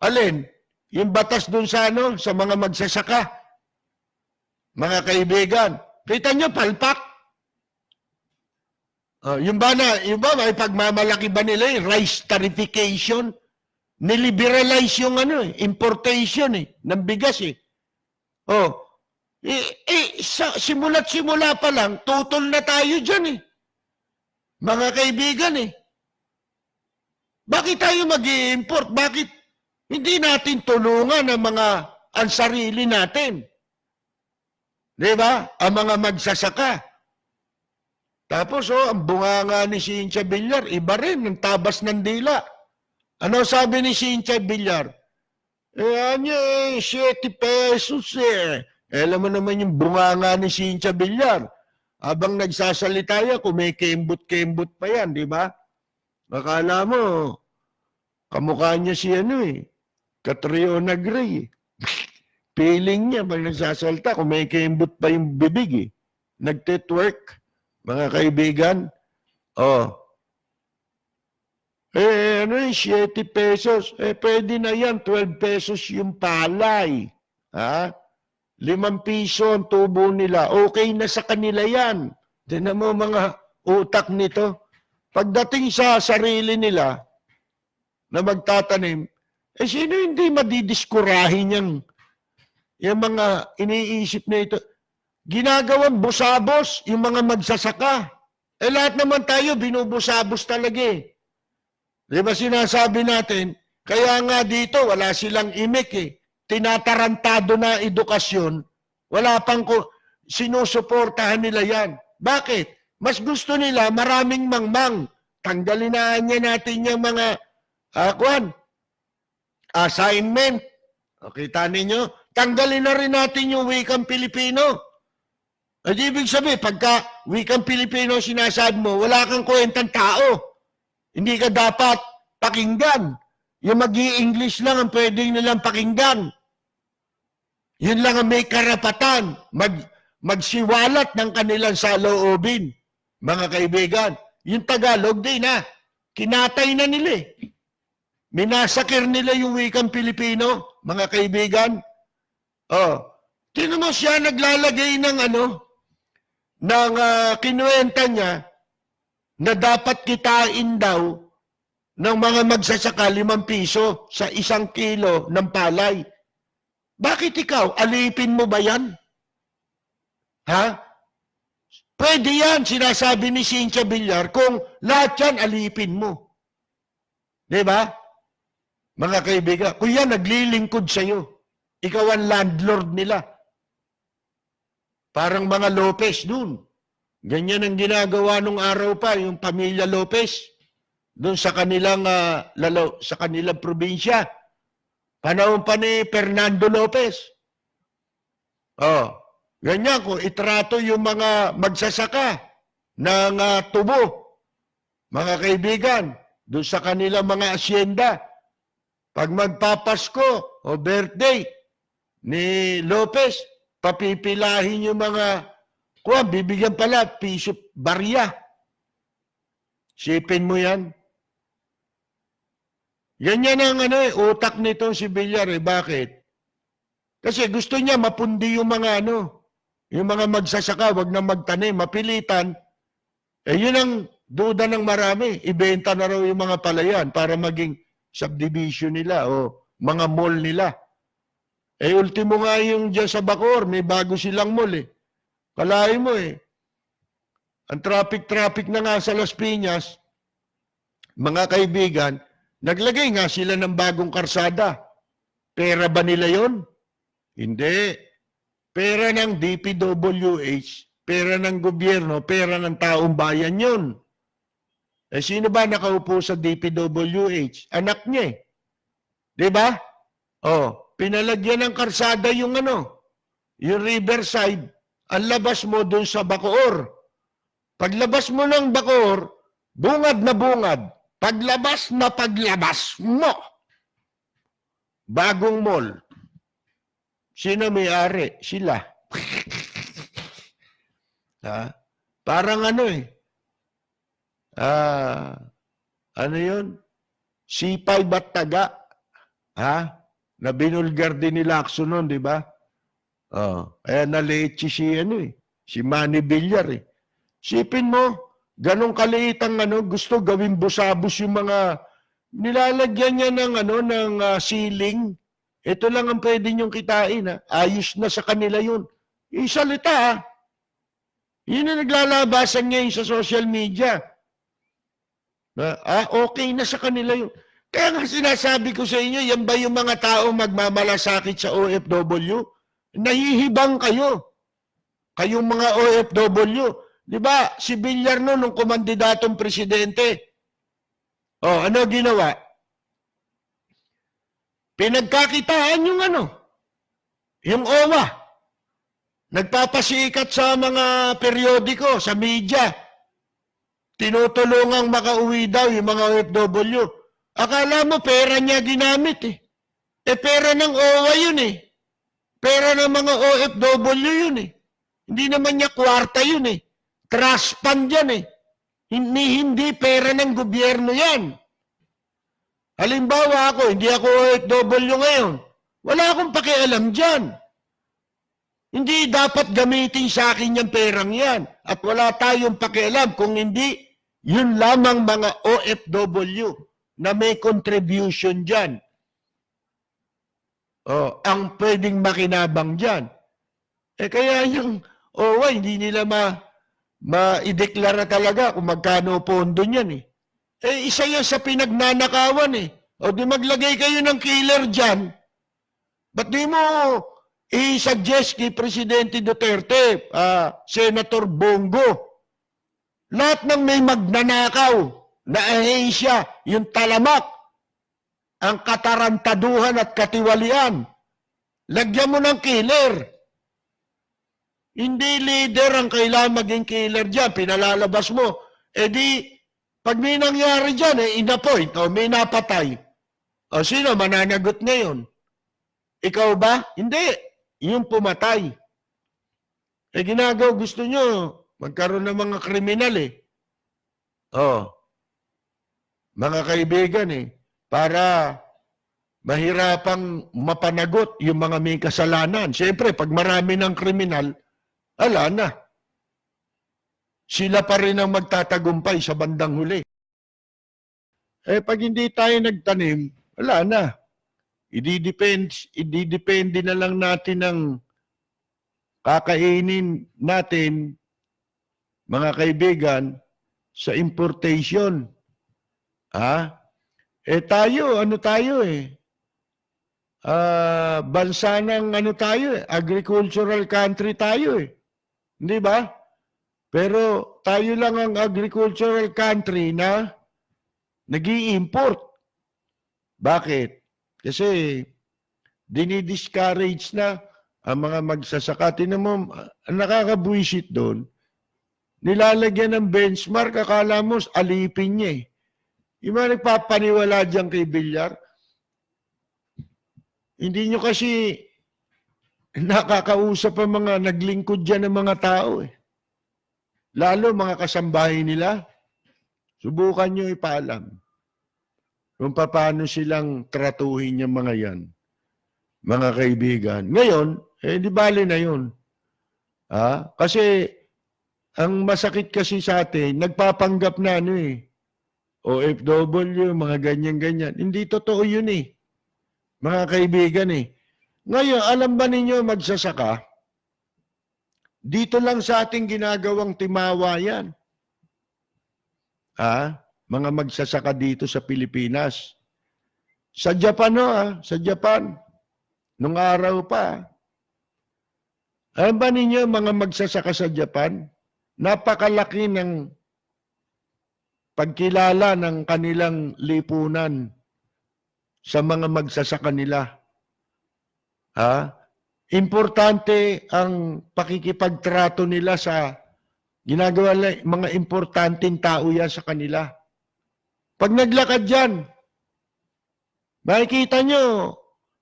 Alin? Yung batas dun sa ano, sa mga magsasaka. Mga kaibigan. Kita nyo, palpak. Yung ba may pagmamalaki ba nila yung rice tarification? Niliberalize yung ano, importation ng bigas Oh, simula't simula pa lang, tutol na tayo dyan Mga kaibigan Bakit tayo mag-i-import? Bakit hindi natin tulungan ang sarili natin? Di ba? Ang mga magsasaka. Tapos, ang bunganga ni Cynthia Villar, iba rin, ang tabas ng dila. Ano sabi ni Cynthia Villar? Ano 7 pesos alam mo naman yung bunganga ni Cynthia Villar. Habang nagsasalita yan, kumikembot-kembot pa yan, di ba? Akala mo, kamukha niya si Catriona Gray Feeling niya, pag nagsasalita, kumikembot pa yung bibig Nagtitwerk, mga kaibigan. Ano 7 pesos? Pwede na yan, 12 pesos yung palay. 5 piso ang tubo nila. Okay na sa kanila yan. Tignan mo mga utak nito. Pagdating sa sarili nila na magtatanim, sino hindi madidiskurahin yung mga iniisip na ito? Ginagawang busabos yung mga magsasaka. Lahat naman tayo binubusabos talaga Di ba sinasabi natin, kaya nga dito wala silang imik Tinatarantado na edukasyon, wala pang sinusuportahan nila yan. Bakit? Mas gusto nila maraming mangmang. Tanggalin na niya natin yung mga assignment. Kita ninyo? Tanggalin na rin natin yung wikang Pilipino. Ibig sabihin, pagka wikang Pilipino sinasabi mo, wala kang kwentang tao. Hindi ka dapat pakinggan. Yung mag-i-English lang ang pwedeng nilang pakinggan. Yun lang ang may karapatan. Magsiwalat ng kanilang saloobin, mga kaibigan. Yung Tagalog, kinatay na nila Minasakir nila yung wikang Pilipino, mga kaibigan. Tingnan mo siya naglalagay ng kinuwenta niya na dapat kitain daw ng mga magsasaka 5 piso sa 1 kilo ng palay. Bakit ikaw? Alipin mo ba yan? Pwede yan, sinasabi ni Cynthia Villar, kung lahat yan alipin mo. Diba? Mga kaibigan, kung yan naglilingkod sa'yo, ikaw ang landlord nila. Parang mga Lopez dun. Ganyan ang ginagawa nung araw pa, yung pamilya Lopez, doon sa kanilang probinsya. Panahon pa ni Fernando Lopez. Ganyan, kung itrato yung mga magsasaka ng tubo, mga kaibigan, doon sa kanilang mga asyenda, pag magpapasko o birthday ni Lopez, papipilahin yung mga bibigyan pala, piso barya. Sipin mo yan. Ganyan ang utak nito si Villar Bakit? Kasi gusto niya mapundi yung mga yung mga magsasaka, wag na magtanim, mapilitan. Yun ang duda ng marami. Ibenta na raw yung mga palayan para maging subdivision nila o mga mall nila. Ultimo nga yung dyan sa Bacoor, may bago silang mall Kalahin mo ang traffic na nga sa Las Piñas, mga kaibigan, naglagay nga sila ng bagong karsada. Pera ba nila yon? Hindi. Pera ng DPWH, pera ng gobyerno, pera ng taong bayan yon. Sino ba nakaupo sa DPWH? Anak niya Diba? Pinalagyan ng karsada yung yung Riverside. Ang labas mo dun sa Bacoor. Paglabas mo ng Bacoor, bungad na bungad. Paglabas na paglabas mo. Bagong mall. Sino may-ari? Sila. Parang ano yun? C5 at taga. Ha? Na binulgar din ni Lacson nun, di ba? Oh, kaya nalechi si si Manny Villar eh. Sipin mo, ganong kaliit ang gusto gawing busabos yung mga nilalagyan niya ng ceiling. Ito lang ang pwede niyong kitain ha. Ayos na sa kanila yun. Yung salita ha. Yun ang naglalabasan ngayon sa social media. Okay na sa kanila yun. Kaya nga sinasabi ko sa inyo, yan ba yung mga tao magmamalasakit sa OFW? Nahihibang kayo. Kayong mga OFW. Di ba, si Villar nung kumandidatong presidente. Ano ginawa? Pinagkakitaan yung yung OWA. Nagpapasikat sa mga periodiko, sa media. Tinutulungang makauwi daw yung mga OFW. Akala mo pera niya ginamit eh. Pera ng OWA yun eh. Pera ng mga OFW yun eh. Hindi naman niya kwarta yun eh. Trust fund yan eh. Hindi pera ng gobyerno yan. Halimbawa ako, hindi ako OFW ngayon. Wala akong pakialam dyan. Hindi dapat gamitin sa akin yung perang yan. At wala tayong pakialam kung hindi, yun lamang mga OFW na may contribution dyan. Ang pwedeng makinabang dyan. Kaya yung hindi nila ma-ideklara talaga kung magkano pondo niyan eh. Isa yan sa pinagnanakawan eh. Di maglagay kayo ng killer dyan. Ba't di mo i-suggest kay Presidente Duterte, Senator Bongo, lahat ng may magnanakaw na ahensya, yung talamak, ang katarantaduhan at katiwalian, lagyan mo ng killer. Hindi leader ang kailangan maging killer dyan, pinalalabas mo. Pag may nangyari dyan, in-appoint, may napatay. Sino mananagot ngayon? Ikaw ba? Hindi. Yung pumatay. Ginagawa, gusto nyo, magkaroon ng mga kriminal eh. Mga kaibigan para mahirapang mapanagot yung mga may kasalanan. Siyempre, pag marami ng kriminal, ala na. Sila pa rin ang magtatagumpay sa bandang huli. Pag hindi tayo nagtanim, wala na. Ididepende na lang natin ng kakainin natin, mga kaibigan, sa importation. Tayo, bansa ng agricultural country tayo eh. Hindi ba? Pero tayo lang ang agricultural country na nag-i-import. Bakit? Kasi dinidiscourage na ang mga magsasaka. Tinan mo, ang nakakabuisit doon, nilalagyan ng benchmark, akala mo alipin niya eh. Yung mga nagpapaniwala dyan kay Villar, hindi nyo kasi nakakausap ang mga naglingkod dyan ng mga tao eh. Lalo mga kasambahay nila, subukan nyo ipaalam kung paano silang tratuhin yung mga yan, mga kaibigan. Ngayon, di bali na yun. Kasi, ang masakit kasi sa atin, nagpapanggap na OFW, mga ganyan-ganyan. Hindi totoo yun mga kaibigan Ngayon, alam ba ninyo magsasaka? Dito lang sa ating ginagawang timawa yan. Mga magsasaka dito sa Pilipinas. Sa Japan, sa Japan, nung araw pa. Alam ba ninyo, mga magsasaka sa Japan, napakalaki ng pagkilala ng kanilang lipunan sa mga magsasaka nila. Importante ang pakikipagtrato nila sa ginagawa mga importanteng tao yan sa kanila. Pag naglakad dyan, makikita nyo,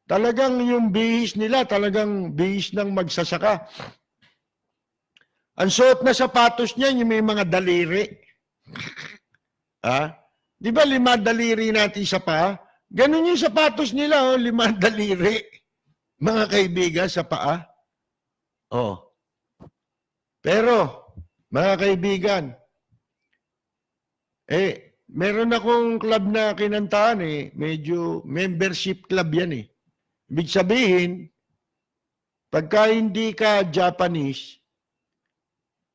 talagang yung bihis nila, talagang bihis ng magsasaka. Ang suot na sapatos niya, yung may mga daliri. Di ba 5 daliri natin sa paa? Ganun yung sapatos nila, oh, 5 daliri. Mga kaibigan, sa paa. Oh. Pero, mga kaibigan, meron akong club na kinantaan medyo membership club yan Ibig sabihin, pagka hindi ka Japanese,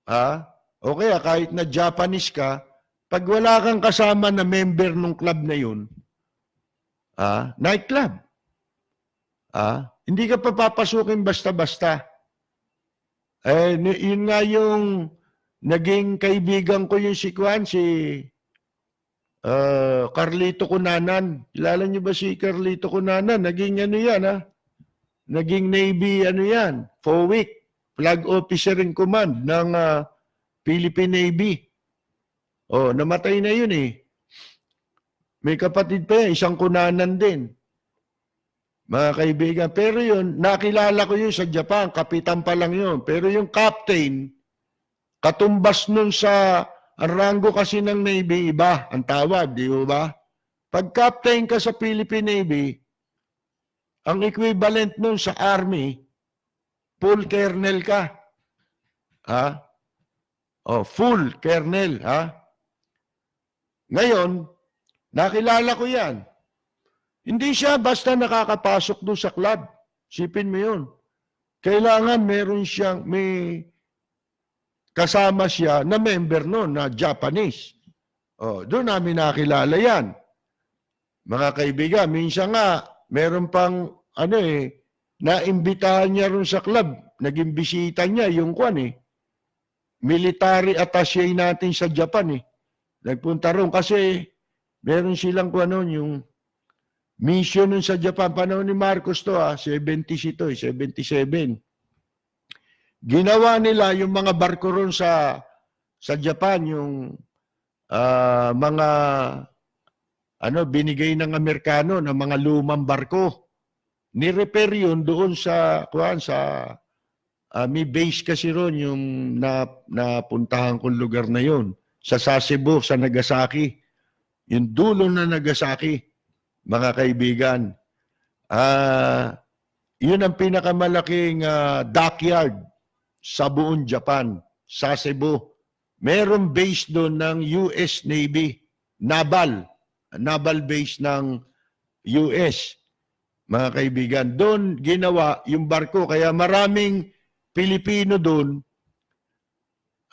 o kaya kahit na Japanese ka, pag wala kang kasama na member ng club na yun, nightclub, hindi ka papapasukin basta-basta. Yun nga yung naging kaibigan ko yung si Carlito Cunanan. Kilala niyo ba si Carlito Cunanan? Naging ano yan, Naging Navy, FOWIC, Flag Officer in Command ng Philippine Navy. Namatay na yun May kapatid pa yan, isang Cunanan din. Mga kaibigan. Pero yun, nakilala ko yun sa Japan. Kapitan pa lang yun. Pero yung captain, katumbas nun sa ang rango kasi ng Navy, iba ang tawag, di ba? Pag captain ka sa Philippine Navy, ang equivalent nun sa Army, full colonel ka. Full colonel, Ngayon, nakilala ko yan. Hindi siya basta nakakapasok doon sa club. Sipin mo yun. Kailangan may kasama siya na member noon na Japanese. Doon namin nakilala yan. Mga kaibigan, minsan nga, meron pang, naimbitahan niya ron sa club. Naging bisita niya, yung military attaché natin sa Japan Nagpunta ron kasi meron silang yung mission nun sa Japan. Panahon ni Marcos 70 77. Ginawa nila yung mga barko ron sa Japan, yung mga binigay ng Amerikano na mga lumang barko. Ni-repair yun doon sa may base kasi ron yung napuntahan kong lugar na yun. Sa Sasebo, sa Nagasaki. Yung dulo na Nagasaki, mga kaibigan. Yun ang pinakamalaking dockyard sa buong Japan, Sasebo. Merong base doon ng US Navy, naval base ng US. Mga kaibigan, doon ginawa yung barko. Kaya maraming Pilipino doon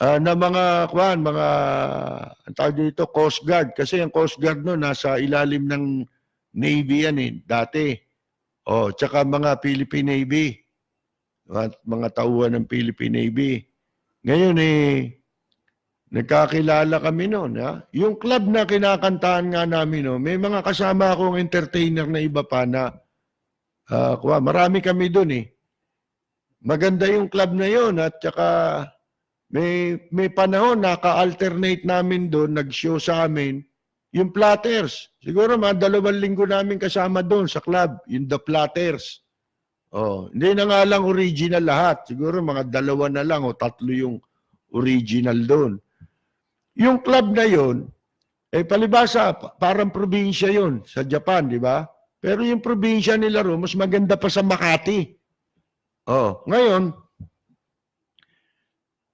na mga ang tawag dito, Coast Guard. Kasi ang Coast Guard noon, nasa ilalim ng Navy yan dati. Tsaka mga Philippine Navy. Mga tauhan ng Philippine Navy. Ngayon nagkakilala kami noon. Yung club na kinakantahan nga namin, may mga kasama akong entertainer na iba pa na marami kami doon Maganda yung club na yon at saka may panahon naka-alternate namin doon, nag-show sa amin yung Platters. Siguro mga 2 linggo namin kasama doon sa club, yung The Platters. Hindi na nga lang original lahat. Siguro mga 2 na lang o 3 yung original doon. Yung club na yon, palibasa, parang probinsya yon sa Japan, di ba? Pero yung probinsya nila ro, mas maganda pa sa Makati. Ngayon,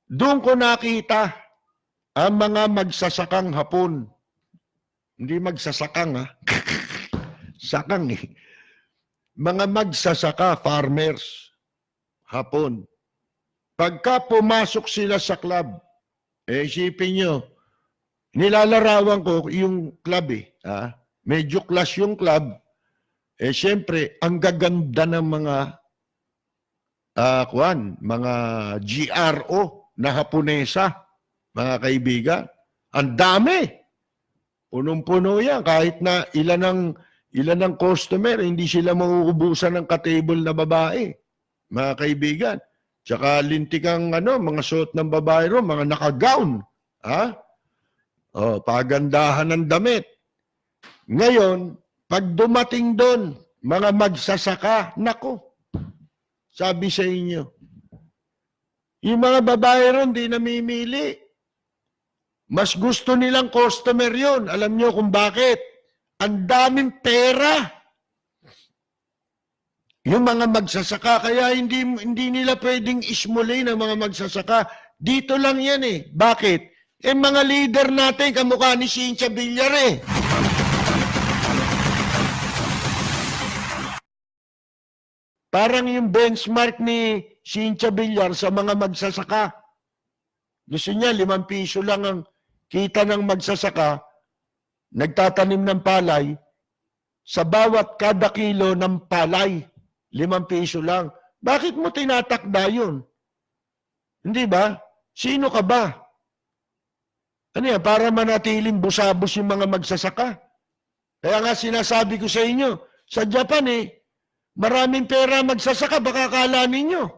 doon ko nakita ang mga magsasakang Hapon. Hindi magsasakang, Sakang Mga magsasaka, farmers, Hapon. Pagka pumasok sila sa club, isipin nyo, nilalarawan ko yung club Medyo class yung club. Siyempre, ang gaganda ng mga mga GRO na Haponesa, mga kaibigan. Ang dami. Punong-puno yan. Kahit na ilan ng customer, hindi sila mauubusan ng ka-table na babae. Mga kaibigan. Tsaka lintik ang mga suot ng babae ro, mga naka-gown. Pagandahan ng damit. Ngayon, pag dumating doon, mga magsasaka, nako, sabi sa inyo, yung mga babae ron, di namimili. Mas gusto nilang customer yon. Alam nyo kung bakit? Ang daming pera. Yung mga magsasaka, kaya hindi nila pwedeng ismulin ang mga magsasaka. Dito lang yan eh. Bakit? Eh mga leader natin, kamukha ni Cynthia Villar eh. Parang yung benchmark ni Cynthia Villar sa mga magsasaka. Gusto niya, 5 piso lang ang kita ng magsasaka, nagtatanim ng palay, sa bawat kada kilo ng palay, 5 piso lang. Bakit mo tinatakda yun? Hindi ba? Sino ka ba? Ano yan? Para manatiling busabos yung mga magsasaka. Kaya nga sinasabi ko sa inyo, sa Japan maraming pera magsasaka, baka akala ninyo.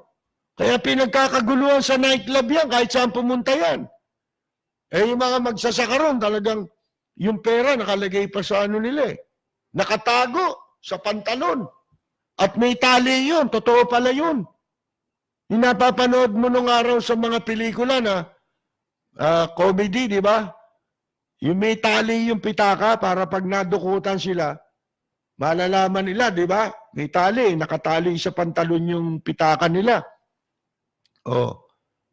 Kaya pinagkakaguluhan sa nightclub yan, kahit saan pumunta yan. Yung mga magsasaka ron, talagang yung pera nakalagay pa sa ano nila nakatago sa pantalon. At may tali yun, totoo pala yun. Yung napapanood mo nung araw sa mga pelikula na comedy, di ba? Yung may tali yung pitaka para pag nadukutan sila, malalaman nila, di ba? May tali, nakatali sa pantalon yung pitaka nila.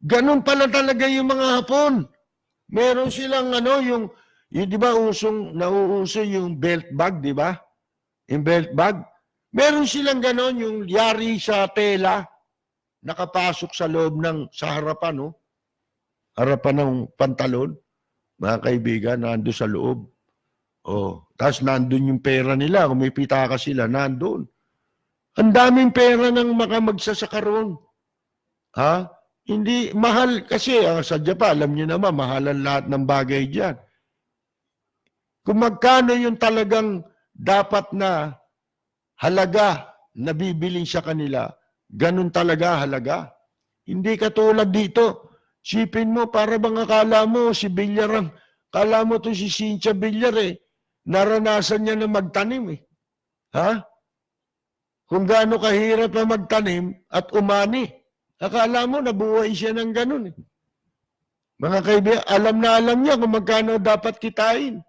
Ganun pala talaga yung mga Hapon. Meron silang yung di ba nauuso yung belt bag, di ba? Yung belt bag. Meron silang ganon, yung yari sa tela, nakapasok sa loob sa harapan, harapan ng pantalon, mga kaibigan, nando sa loob. Tapos nandun yung pera nila, kung may pitaka sila, nandun. Ang daming pera ng mga magsasaka roon. Hindi, mahal kasi sa Japan, alam niyo naman, mahalan lahat ng bagay dyan. Kung magkano yung talagang dapat na halaga na bibilin sa kanila, ganun talaga halaga. Hindi katulad dito. Sipin mo, para bang akala mo si Villar, akala mo to si Cynthia Villar naranasan niya na magtanim Kung gaano kahirap na magtanim at umani. Akala mo, nabuhay siya ng ganun. Mga kaibigan, alam niya kung magkano dapat kitain.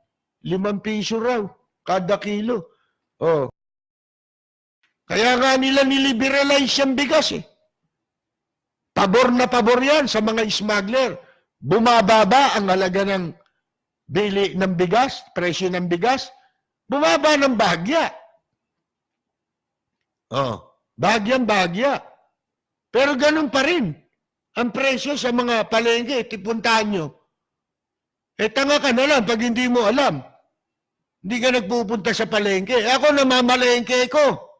5 piso raw, kada kilo. Kaya nga nila niliberalize yung bigas Pabor na pabor yan sa mga smuggler. Bumababa ang halaga ng bili ng bigas, presyo ng bigas. Bumaba ng bahagya. Bahagyang-bahagya. Pero ganun pa rin. Ang presyo sa mga palengke, tipuntahan nyo. Tanga ka na lang pag hindi mo alam. Hindi ka nagpupunta sa palengke. Ako namamalengke ko.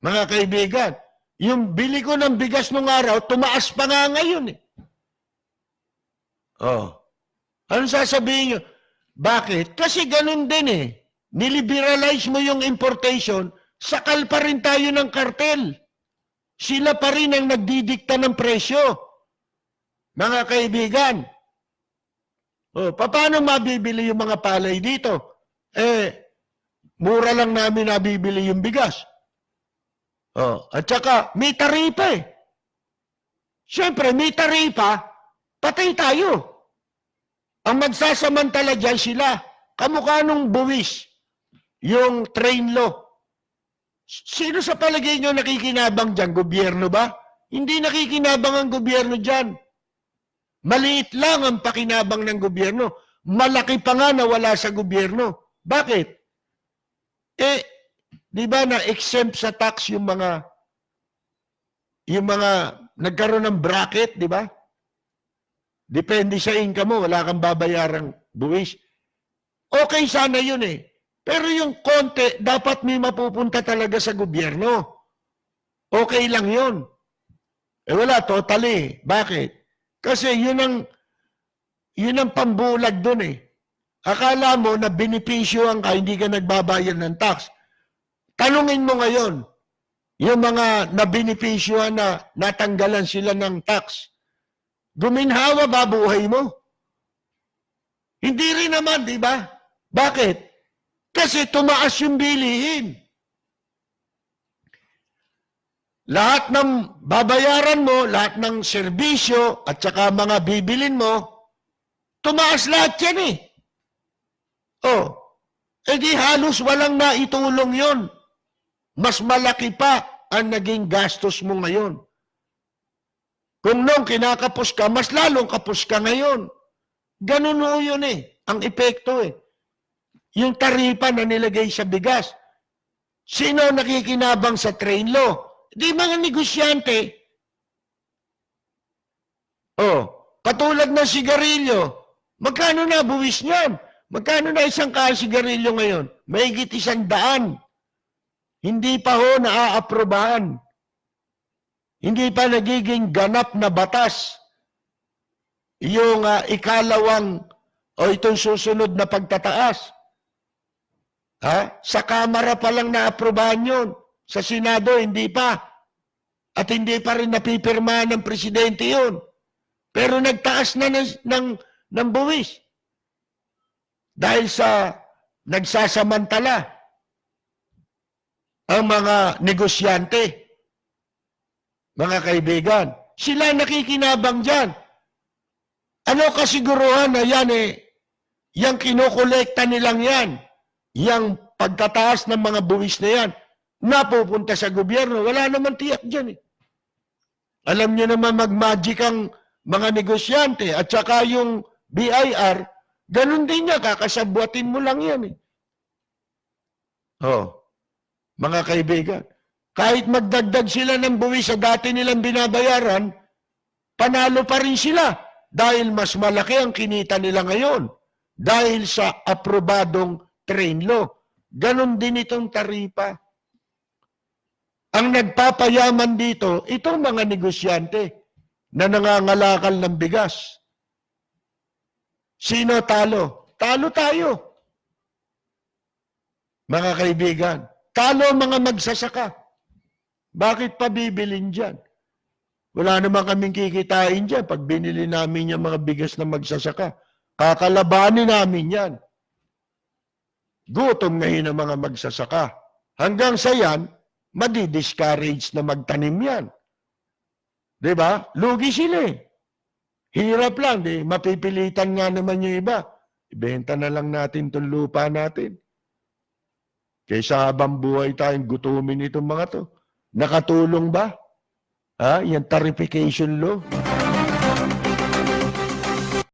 Mga kaibigan, yung bili ko ng bigas nung araw, tumaas pa nga ngayon Ano sasabihin nyo? Bakit? Kasi ganun din Niliberalize mo yung importation, sakal pa rin tayo ng kartel. Sila pa rin ang nagdidikta ng presyo. Mga kaibigan. Paano mabibili yung mga palay dito? Mura lang namin nabibili yung bigas. At saka, may taripa Siyempre, may taripa, patay tayo. Ang magsasamantala dyan sila. Kamukha nung buwis, yung train law. Sino sa palagay nyo nakikinabang dyan? Gobyerno ba? Hindi nakikinabang ang gobyerno dyan. Maliit lang ang pakinabang ng gobyerno. Malaki pa nga na wala sa gobyerno. Bakit? Di ba na-exempt sa tax yung mga nagkaroon ng bracket, di ba? Depende sa income mo, wala kang babayarang buwis. Okay sana yun Pero yung konti, dapat may mapupunta talaga sa gobyerno. Okay lang yun. Wala, totally. Bakit? Kasi yun ang pambulag dun Akala mo na benepisyohan ka, hindi ka nagbabayad ng tax. Tanungin mo ngayon, yung mga nabenepisyohan na natanggalan sila ng tax, guminhawa ba buhay mo? Hindi rin naman, di ba? Bakit? Kasi tumaas yung bilihin. Lahat ng babayaran mo, lahat ng serbisyo, at saka mga bibilin mo, tumaas lahat yan Eh di halos walang naitulong yon. Mas malaki pa ang naging gastos mo ngayon. Kung nung kinakapos ka, mas lalong kapos ka ngayon. Ganun o yun eh. Ang epekto eh. Yung taripa na nilagay sa bigas. Sino nakikinabang sa train law? Di mga negosyante. Oh, katulad ng sigarilyo. Magkano na buwis niyan? Magkano na isang sigarilyo ngayon? Mahigit 100. Hindi pa ho naaaprobahan. Hindi pa nagiging ganap na batas yung ikalawang o itong susunod na pagtataas. Sa Kamara pa lang naaprobahan yun. Sa Senado, hindi pa. At hindi pa rin napipirmahan ng presidente yun. Pero nagtaas na ng buwis. Dahil sa nagsasamantala ang mga negosyante. Mga kaibigan, sila nakikinabang dyan. Ano kasiguruhan na yan yung kinukolekta nilang yan, yung pagtataas ng mga buwis na yan, napupunta sa gobyerno, wala naman tiyak dyan eh. Alam nyo naman mag-magic ang mga negosyante at saka yung BIR, ganun din niya, kakasabwatin mo lang yan eh. Mga kaibigan, kahit magdagdag sila ng buwis sa dati nilang binabayaran, panalo pa rin sila dahil mas malaki ang kinita nila ngayon dahil sa aprobadong train law. Ganon din itong taripa. Ang nagpapayaman dito, itong mga negosyante na nangangalakal ng bigas. Sino talo? Talo tayo. Mga kaibigan, talo mga magsasaka. Bakit pa bibilin dyan? Wala naman kaming kikitain dyan pag binili namin yung mga bigas na magsasaka. Kakalabanin namin yan. Gutom ngayon ang mga magsasaka. Hanggang sa yan, madi-discourage na magtanim yan. Diba? Lugi sila eh. Hirap lang, di? Mapipilitan nga naman yung iba. Ibenta na lang natin itong lupa natin. Kaysa habang buhay tayong gutumin itong mga to. Nakatulong ba? Yung tarification law?